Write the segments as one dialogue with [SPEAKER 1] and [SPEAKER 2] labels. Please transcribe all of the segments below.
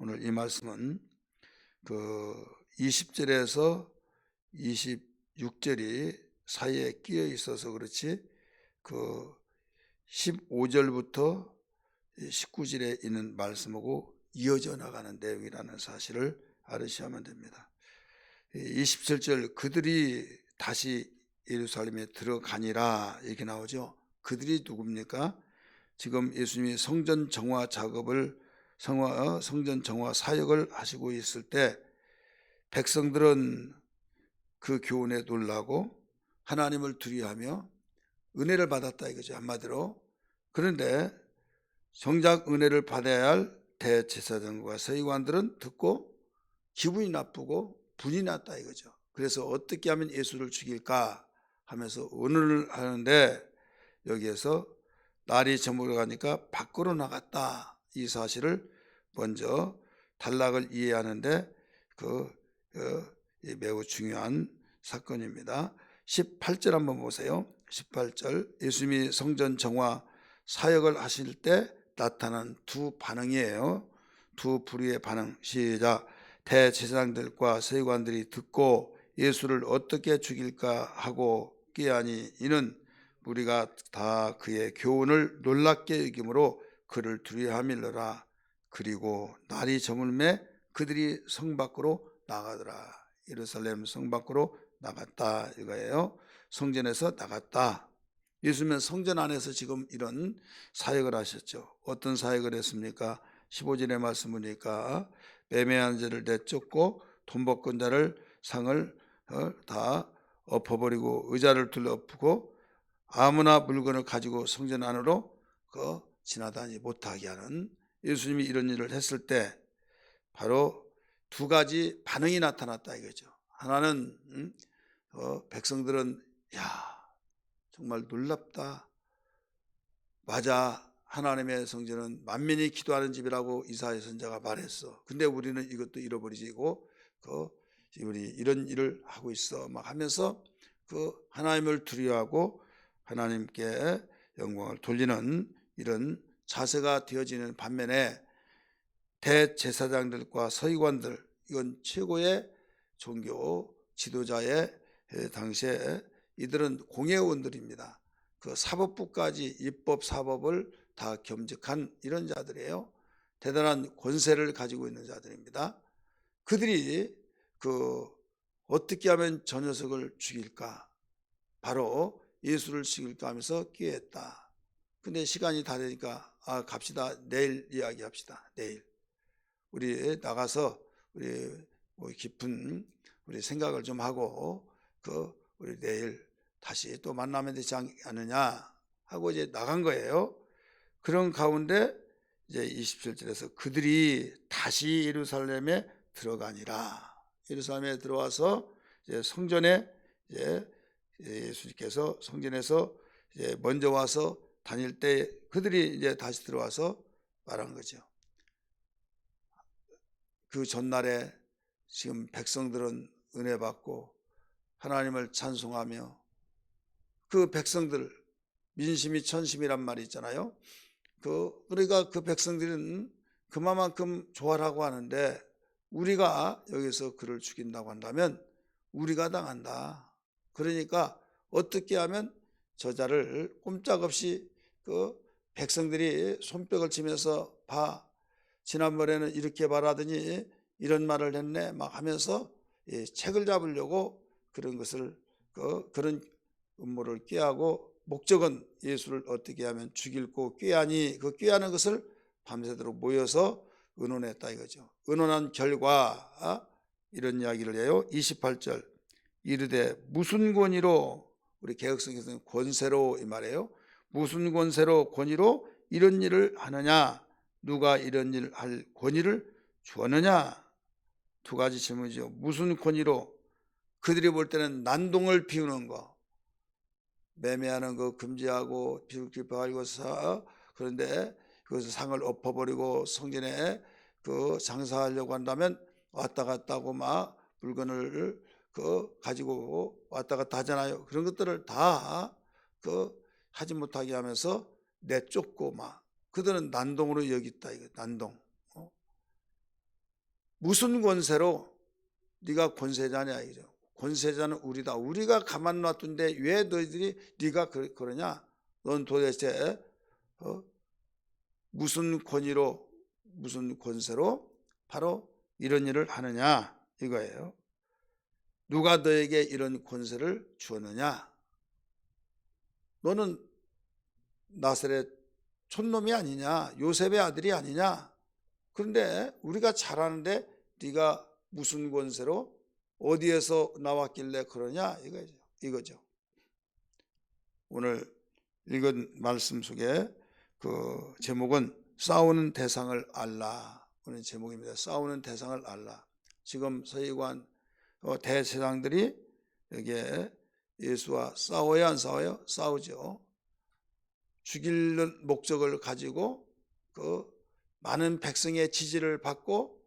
[SPEAKER 1] 오늘 이 말씀은 그 20절에서 26절이 사이에 끼어 있어서 그렇지 그 15절부터 19절에 있는 말씀하고 이어져 나가는 내용이라는 사실을 알으셔야만 됩니다. 27절 그들이 다시 예루살렘에 들어가니라 이렇게 나오죠. 그들이 누굽니까? 지금 예수님이 성전 정화 작업을 성전 정화 사역을 하시고 있을 때 백성들은 그 교훈에 놀라고 하나님을 두려워하며 은혜를 받았다 이거죠, 한마디로. 그런데 정작 은혜를 받아야 할 대제사장과 서기관들은 듣고 기분이 나쁘고 분이 났다 이거죠. 그래서 어떻게 하면 예수를 죽일까 하면서 의논을 하는데 여기에서 날이 저물어가니까 밖으로 나갔다, 이 사실을 먼저 단락을 이해하는데 매우 중요한 사건입니다. 18절 한번 보세요. 18절 예수님이 성전 정화 사역을 하실 때 나타난 두 반응이에요. 두 부류의 반응. 시작. 대제사장들과 서기관들이 듣고 예수를 어떻게 죽일까 하고 꾀하니 이는 우리가 다 그의 교훈을 놀랍게 여김으로 그를 두려워함일러라. 그리고 날이 저물매 그들이 성 밖으로 나가더라. 예루살렘 성 밖으로 나갔다 이거예요. 성전에서 나갔다. 예수님은 성전 안에서 지금 이런 사역을 하셨죠. 어떤 사역을 했습니까? 15절의 말씀 보니까 매매한 자를 내쫓고 돈벌건 자를 상을 다 엎어버리고 의자를 둘러엎고 아무나 물건을 가지고 성전 안으로 지나다니지 못하게 하는, 예수님이 이런 일을 했을 때 바로 두 가지 반응이 나타났다 이거죠. 하나는 백성들은 야 정말 놀랍다. 맞아, 하나님의 성전은 만민이 기도하는 집이라고 이사야 선지자가 말했어. 근데 우리는 이것도 잃어버리고 우리 이런 일을 하고 있어 막 하면서 하나님을 두려워하고 하나님께 영광을 돌리는 이런 자세가 되어지는 반면에 대제사장들과 서기관들, 이건 최고의 종교 지도자의 당시에 이들은 공회원들입니다. 그 사법부까지 입법 사법을 다 겸직한 이런 자들이에요. 대단한 권세를 가지고 있는 자들입니다. 그들이 어떻게 하면 저 녀석을 죽일까, 바로 예수를 죽일까 하면서 꾀했다. 근데 시간이 다 되니까 갑시다, 내일 이야기합시다. 내일 우리 나가서 우리 깊은 우리 생각을 좀 하고 우리 내일 다시 또 만나면 되지 않느냐 하고 이제 나간 거예요. 그런 가운데 이제 27절에서 그들이 다시 예루살렘에 들어가니라. 예루살렘에 들어와서 이제 성전에 이제 예수님께서 성전에서 이제 먼저 와서 다닐 때 그들이 이제 다시 들어와서 말한 거죠. 그 전날에 지금 백성들은 은혜 받고 하나님을 찬송하며 그 백성들, 민심이 천심이란 말이 있잖아요. 그러니까 그 백성들은 그만큼 좋아라고 하는데 우리가 여기서 그를 죽인다고 한다면 우리가 당한다. 그러니까 어떻게 하면 저자를 꼼짝없이 백성들이 손뼉을 치면서 봐, 지난번에는 이렇게 말하더니 이런 말을 했네 막 하면서 책을 잡으려고 그런 것을 그런 음모를 꾀하고, 목적은 예수를 어떻게 하면 죽일고 꾀하니 그 꾀하는 것을 밤새도록 모여서 의논했다 이거죠. 의논한 결과 이런 이야기를 해요. 28절 이르되 무슨 권위로, 우리 개혁성에서는 권세로 이 말이에요. 무슨 권위로 이런 일을 하느냐, 누가 이런 일을 할 권위를 주었느냐. 두 가지 질문이죠. 무슨 권위로, 그들이 볼 때는 난동을 피우는 거, 매매하는 거 금지하고 비극집하고 그런데 그것을 상을 엎어버리고 성전에 장사하려고 한다면 왔다 갔다 하고 막 물건을 가지고 왔다 갔다 하잖아요. 그런 것들을 다 하지 못하게 하면서 내쫓고 막 그들은 난동으로 여겼다 이거. 난동. 무슨 권세로 네가 권세자냐 이죠. 권세자는 우리다. 우리가 가만 놔둔데 왜 너희들이 네가 그러냐? 넌 도대체 무슨 권위로 무슨 권세로 바로 이런 일을 하느냐 이거예요. 누가 너에게 이런 권세를 주었느냐? 너는 나사렛 촌놈이 아니냐? 요셉의 아들이 아니냐? 그런데 우리가 잘 아는데 네가 무슨 권세로 어디에서 나왔길래 그러냐 이거죠. 오늘 읽은 말씀 속에 그 제목은 싸우는 대상을 알라. 오늘 제목입니다. 싸우는 대상을 알라. 지금 서기관 대제사장들이 여기에 예수와 싸워야 안 싸워요? 싸우죠. 죽이는 목적을 가지고 그 많은 백성의 지지를 받고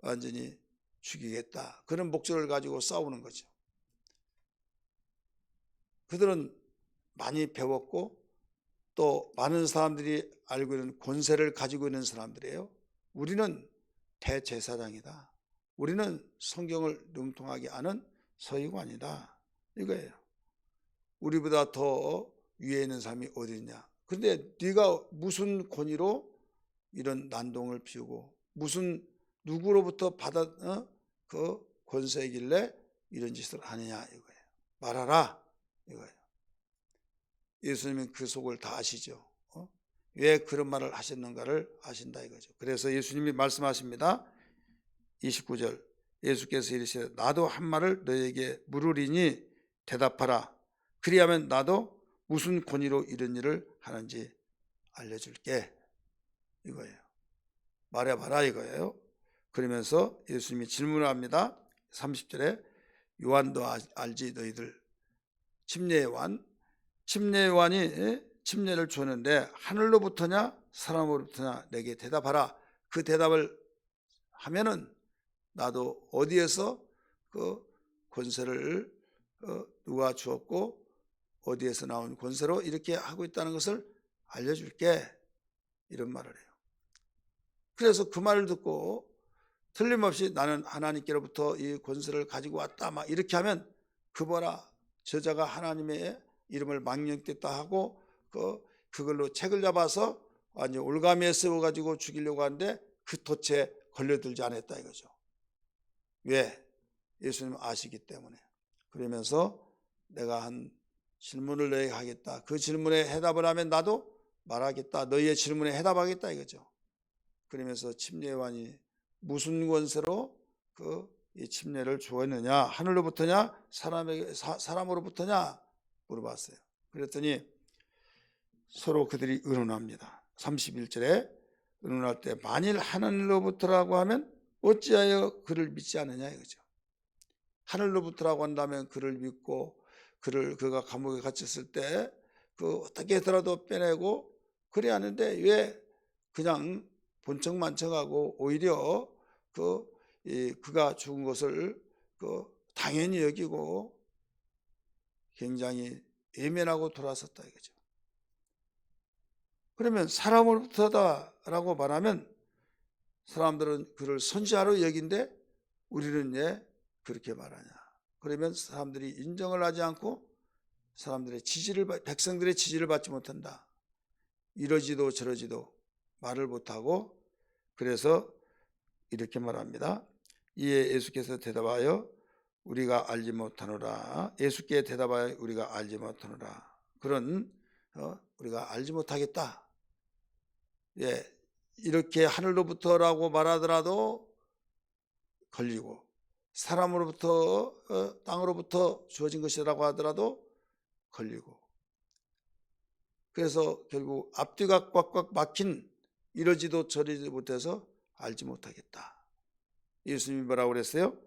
[SPEAKER 1] 완전히 죽이겠다. 그런 목적을 가지고 싸우는 거죠. 그들은 많이 배웠고 또 많은 사람들이 알고 있는 권세를 가지고 있는 사람들이에요. 우리는 대제사장이다. 우리는 성경을 능통하게 아는 서기관이다. 이거예요. 우리보다 더 위에 있는 사람이 어디 있냐. 그런데 네가 무슨 권위로 이런 난동을 피우고 무슨 누구로부터 받아 그 권세이길래 이런 짓을 하느냐 이거예요. 말하라 이거예요. 예수님은 그 속을 다 아시죠. 왜 그런 말을 하셨는가를 아신다 이거죠. 그래서 예수님이 말씀하십니다. 29절 예수께서 이르시되 나도 한 말을 너에게 물으리니 대답하라. 그리하면 나도 무슨 권위로 이런 일을 하는지 알려줄게 이거예요. 말해봐라 이거예요. 그러면서 예수님이 질문을 합니다. 30절에 요한도 알지 너희들 침례의 요한 침례의 요한이 침례를 주었는데 하늘로부터냐 사람으로부터냐 내게 대답하라. 그 대답을 하면은 나도 어디에서 그 권세를 누가 주었고 어디에서 나온 권세로 이렇게 하고 있다는 것을 알려줄게 이런 말을 해요. 그래서 그 말을 듣고 틀림없이 나는 하나님께로부터 이 권세를 가지고 왔다 막 이렇게 하면 그 보라 저자가 하나님의 이름을 망령됐다 하고 그걸로 책을 잡아서 완전 올가미에 세워가지고 죽이려고 하는데 그 덫에 걸려들지 않았다 이거죠. 왜? 예수님 아시기 때문에. 그러면서 내가 한 질문을 너에게 하겠다. 그 질문에 해답을 하면 나도 말하겠다. 너희의 질문에 해답하겠다 이거죠. 그러면서 침례 요한이 무슨 권세로 이 침례를 주었느냐? 하늘로부터냐? 사람으로부터냐? 물어봤어요. 그랬더니 서로 그들이 의논합니다. 31절에 의논할 때 만일 하늘로부터라고 하면 어찌하여 그를 믿지 않느냐 이거죠. 하늘로부터라고 한다면 그를 믿고 그가 감옥에 갇혔을 때 어떻게 해서라도 빼내고 그래야 하는데 왜 그냥 본청만청하고 오히려 그가 죽은 것을 당연히 여기고 굉장히 예민하고 돌아섰다 이거죠. 그러면 사람으로부터다라고 말하면 사람들은 그를 선지자로 여긴데 우리는 왜 그렇게 말하냐. 그러면 사람들이 인정을 하지 않고 백성들의 지지를 받지 못한다. 이러지도 저러지도 말을 못하고 그래서 이렇게 말합니다. 이에 예수께서 대답하여 우리가 알지 못하노라. 예수께 대답하여 우리가 알지 못하노라. 그런 우리가 알지 못하겠다. 예, 이렇게 하늘로부터라고 말하더라도 걸리고 사람으로부터 땅으로부터 주어진 것이라고 하더라도 걸리고 그래서 결국 앞뒤가 꽉꽉 막힌 이러지도 저러지도 못해서 알지 못하겠다. 예수님이 뭐라고 그랬어요?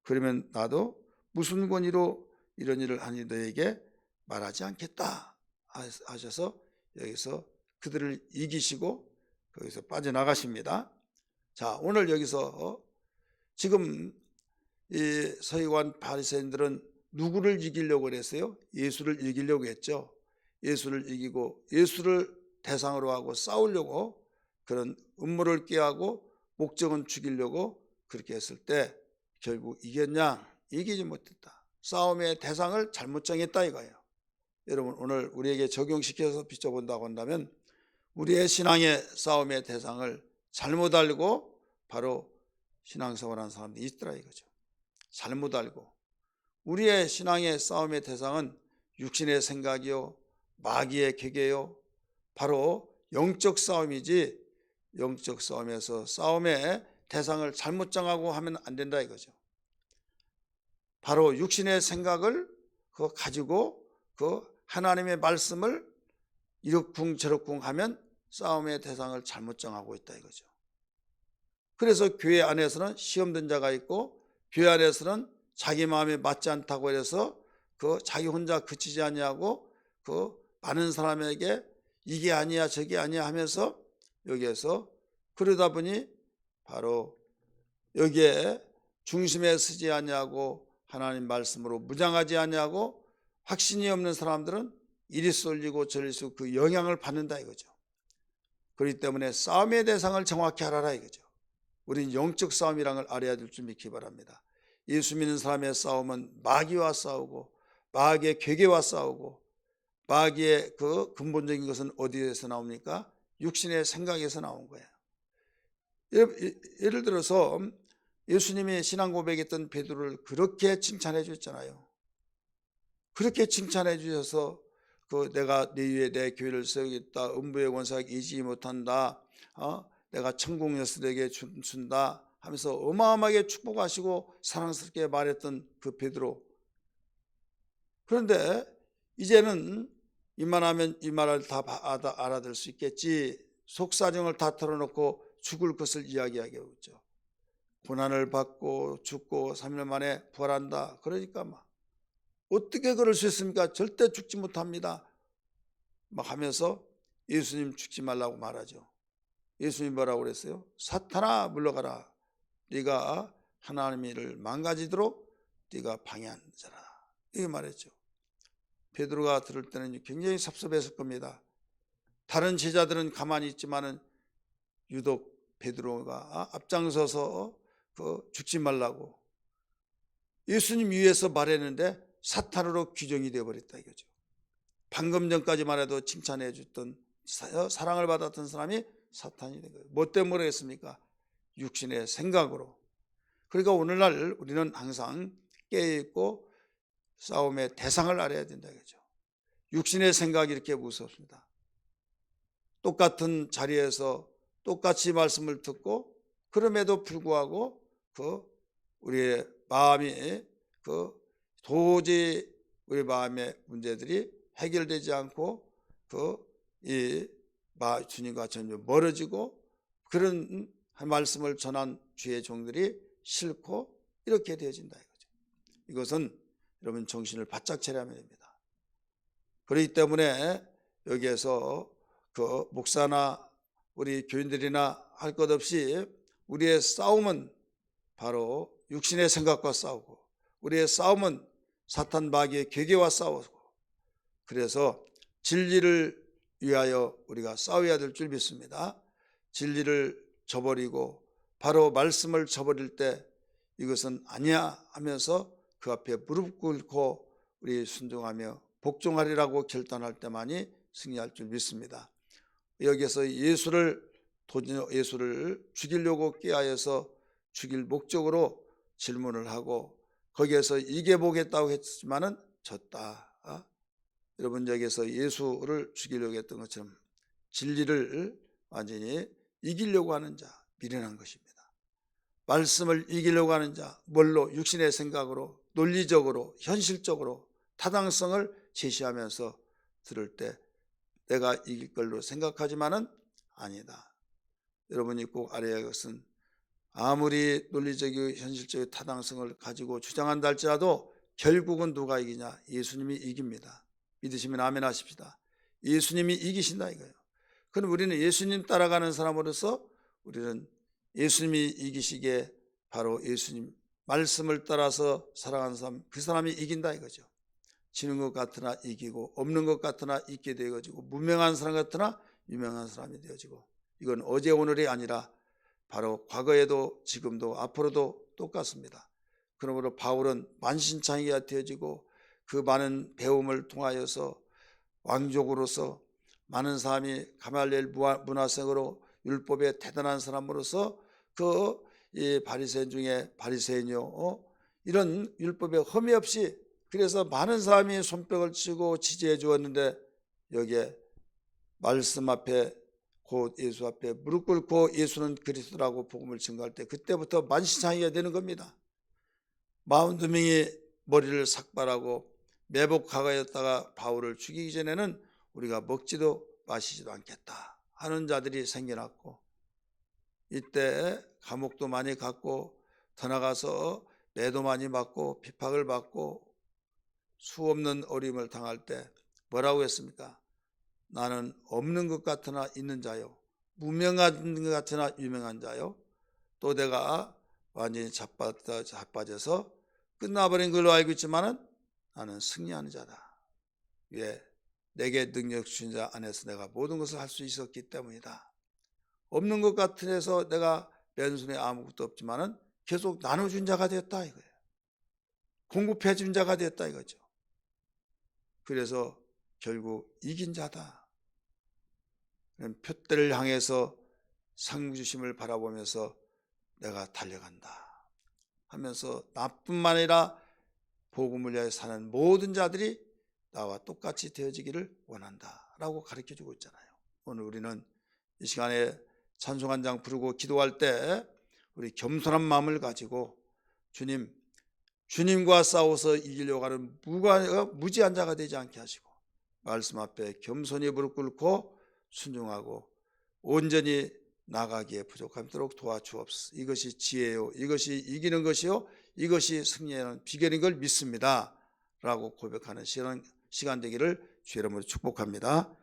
[SPEAKER 1] 그러면 나도 무슨 권위로 이런 일을 하니 너에게 말하지 않겠다 하셔서 여기서 그들을 이기시고 거기서 빠져나가십니다. 자, 오늘 여기서 지금 이 서기관 바리새인들은 누구를 이기려고 그랬어요? 예수를 이기려고 했죠. 예수를 이기고 예수를 대상으로 하고 싸우려고 그런 음모를 꾀하고 목적은 죽이려고 그렇게 했을 때 결국 이겼냐? 이기지 못했다. 싸움의 대상을 잘못 정했다 이거예요. 여러분 오늘 우리에게 적용시켜서 비춰본다고 한다면 우리의 신앙의 싸움의 대상을 잘못 알고 바로 신앙생활하는 사람들이 있더라 이거죠. 잘못 알고 우리의 신앙의 싸움의 대상은 육신의 생각이요 마귀의 계계요 바로 영적 싸움이지 영적 싸움에서 싸움의 대상을 잘못 정하고 하면 안 된다 이거죠. 바로 육신의 생각을 그거 가지고 그 하나님의 말씀을 이렇쿵 저렇쿵 하면 싸움의 대상을 잘못 정하고 있다 이거죠. 그래서 교회 안에서는 시험 든 자가 있고 교회 안에서는 자기 마음에 맞지 않다고 해서 그 자기 혼자 그치지 아니하고 그 많은 사람에게 이게 아니야 저게 아니야 하면서 여기에서 그러다 보니 바로 여기에 중심에 서지 아니하고 하나님 말씀으로 무장하지 아니하고 확신이 없는 사람들은 이리 쏠리고 저리 쏠리고 그 영향을 받는다 이거죠. 그렇기 때문에 싸움의 대상을 정확히 알아라 이거죠. 우리는 영적 싸움이라는 걸 알아야 될 줄 믿기 바랍니다. 예수 믿는 사람의 싸움은 마귀와 싸우고 마귀의 괴계와 싸우고 마귀의 그 근본적인 것은 어디에서 나옵니까? 육신의 생각에서 나온 거예요. 예를 들어서 예수님이 신앙 고백했던 베드로를 그렇게 칭찬해 주셨잖아요. 그렇게 칭찬해 주셔서 그 내가 네 위에 내 교회를 세우겠다. 음부의 권세가 이기지 못한다. 내가 천국 여수에게 준다 하면서 어마어마하게 축복하시고 사랑스럽게 말했던 그 베드로. 그런데 이제는 이만하면 이 말을 다 알아들 수 있겠지. 속사정을 다 털어놓고 죽을 것을 이야기하게 오죠. 고난을 받고 죽고 3일 만에 부활한다. 그러니까 막 어떻게 그럴 수 있습니까? 절대 죽지 못합니다. 막 하면서 예수님 죽지 말라고 말하죠. 예수님 뭐라고 그랬어요? 사탄아 물러가라. 네가 하나님의 일을 망가지도록 네가 방해한 자라. 이렇게 말했죠. 베드로가 들을 때는 굉장히 섭섭했을 겁니다. 다른 제자들은 가만히 있지만은 유독 베드로가 앞장서서 그 죽지 말라고 예수님 위에서 말했는데 사탄으로 규정이 되어버렸다 이거죠. 방금 전까지만 해도 칭찬해 줬던 사랑을 받았던 사람이 사탄이 된 거예요. 뭐 때문에 했습니까? 육신의 생각으로. 그러니까 오늘날 우리는 항상 깨어있고 싸움의 대상을 알아야 된다 이거죠. 육신의 생각이 이렇게 무섭습니다. 똑같은 자리에서 똑같이 말씀을 듣고 그럼에도 불구하고 그 우리의 마음이 그 도저히 우리 마음의 문제들이 해결되지 않고 이 주님과 전혀 멀어지고 그런 말씀을 전한 주의 종들이 싫고 이렇게 되어진다 이거죠. 이것은 여러분 정신을 바짝 차려야 됩니다. 그렇기 때문에 여기에서 그 목사나 우리 교인들이나 할 것 없이 우리의 싸움은 바로 육신의 생각과 싸우고 우리의 싸움은 사탄 마귀의 계계와 싸우고 그래서 진리를 위하여 우리가 싸워야 될 줄 믿습니다. 진리를 저버리고 바로 말씀을 저버릴 때 이것은 아니야 하면서 그 앞에 무릎 꿇고 우리 순종하며 복종하리라고 결단할 때만이 승리할 줄 믿습니다. 여기에서 예수를 죽이려고 꾀하여서 죽일 목적으로 질문을 하고 거기에서 이겨보겠다고 했지만은 졌다. 여러분 여기에서 예수를 죽이려고 했던 것처럼 진리를 완전히 이기려고 하는 자 미련한 것입니다. 말씀을 이기려고 하는 자 뭘로? 육신의 생각으로 논리적으로 현실적으로 타당성을 제시하면서 들을 때 내가 이길 걸로 생각하지만은 아니다. 여러분이 꼭 알아야 할 것은 아무리 논리적이고 현실적인 타당성을 가지고 주장한다 할지라도 결국은 누가 이기냐? 예수님이 이깁니다. 믿으시면 아멘 하십시다. 예수님이 이기신다 이거예요. 그럼 우리는 예수님 따라가는 사람으로서 우리는 예수님이 이기시기에 바로 예수님 말씀을 따라서 살아가는 사람 그 사람이 이긴다 이거죠. 지는 것 같으나 이기고 없는 것 같으나 있게 되어지고 무명한 사람 같으나 유명한 사람이 되어지고 이건 어제 오늘이 아니라 바로 과거에도 지금도 앞으로도 똑같습니다. 그러므로 바울은 만신창이가 되어지고 그 많은 배움을 통하여서 왕족으로서 많은 사람이 가말리엘 문화생으로 율법의 대단한 사람으로서 이 바리새인 중에 바리새인이요 이런 율법에 흠이 없이 그래서 많은 사람이 손뼉을 치고 지지해 주었는데 여기에 말씀 앞에 곧 예수 앞에 무릎 꿇고 예수는 그리스도라고 복음을 증거할 때 그때부터 만신창이가 되는 겁니다. 42명이 머리를 삭발하고 매복하였다가 바울을 죽이기 전에는 우리가 먹지도 마시지도 않겠다 하는 자들이 생겨났고 이때 감옥도 많이 갔고 더 나가서 매도 많이 받고 핍박을 받고 수없는 어려움을 당할 때 뭐라고 했습니까? 나는 없는 것 같으나 있는 자요 무명한 것 같으나 유명한 자요 또 내가 완전히 자빠져서 끝나버린 걸로 알고 있지만은 나는 승리하는 자다. 왜? 내게 능력 주신 자 안에서 내가 모든 것을 할 수 있었기 때문이다. 없는 것 같은 데서 내가 맨손에 아무것도 없지만은 계속 나눠준 자가 되었다 이거예요. 공급해 준 자가 되었다 이거죠. 그래서 결국 이긴 자다. 표대를 향해서 상 주심을 바라보면서 내가 달려간다 하면서 나뿐만 아니라 복음을 위하여 사는 모든 자들이 나와 똑같이 되어지기를 원한다라고 가르쳐주고 있잖아요. 오늘 우리는 이 시간에 찬송 한 장 부르고 기도할 때 우리 겸손한 마음을 가지고 주님과 싸워서 이기려고 하는 무지한 자가 되지 않게 하시고 말씀 앞에 겸손히 무릎 꿇고 순종하고 온전히 나가기에 부족함도록 도와주옵소서. 이것이 지혜요 이것이 이기는 것이요 이것이 승리하는 비결인 걸 믿습니다 라고 고백하는 시간 되기를 주의 이름으로 축복합니다.